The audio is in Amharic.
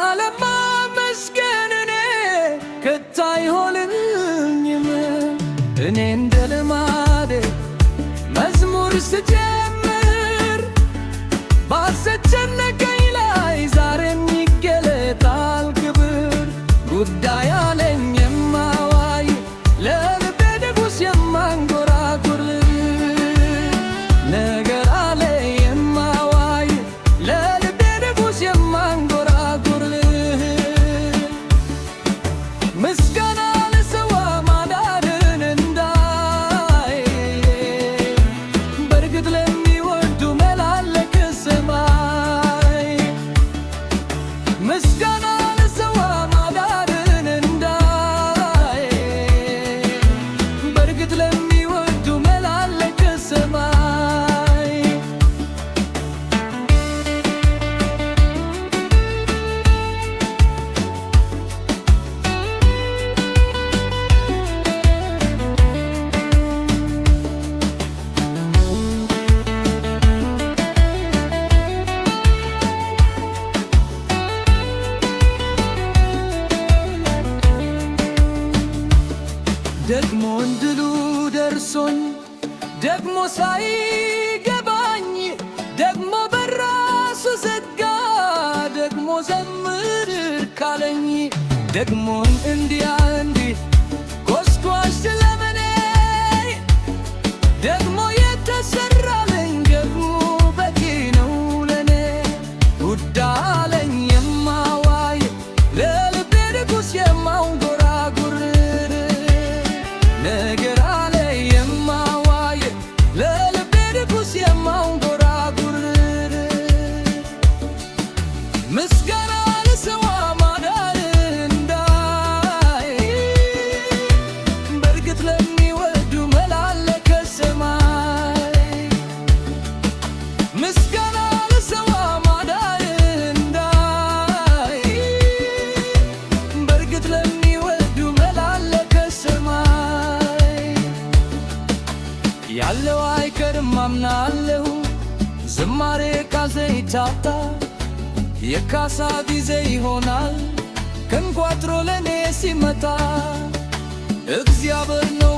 ዘላለም ማመስገን እኔ ከቶ አይሆንልኝም። እኔ እንደ ልማዴ መዝሙር ስጀምር ባስጨነቀኝ ላይ ዛሬም ይገለጣል ክብር። ጉዳይ አለኝ የማዋይ ለልቤ ንጉሥ የማንጎራጉር ነገር አለኝ የማዋይ ለልቤ ንጉሥ የማንጎራጉር ምስጋና ለሰዋ ማዳንን እንዳይ በእርግጥ ለሚወዱ መላለክ ሰማይ ምስጋና ለሰዋ ማዳንን እንዳይ በእርግጥ ለሚወዱ መላለክ ሰማይ ደግሞ እንድሉ ደርሶኝ ደግሞ ሳይገባኝ ደግሞ በራሱ ዘጋ ደግሞ ዘምር ካለኝ ደግሞ እንዲያ እንዲህ ጎስጓሽ ስለመኔ ደግሞ የተሰራለኝ ደግሞ በቂ ነው ለኔ። ጉዳይ አለኝ የማዋይ ለልቤ ንጉሥ የማንጎራጉር ነገር አለኝ የማዋይ ለልቤ ንጉሥ የማንጎራጉር ምስጋና ለሰዋ ማዳንን እንዳይ በእርግጥ ለሚወዱ መላለከ ሰማይ ምስጋና ለሰዋ ማዳንን እንዳይ በእርግጥ ለሚወዱ መላለከ ሰማይ ያለው አይቀርም አምናለሁ ዝማሬ ካዘይታታ የካሳ ጊዜ ይሆናል ከንቋጥሮ ለኔ ሲመጣ እግዚአብሔር ነው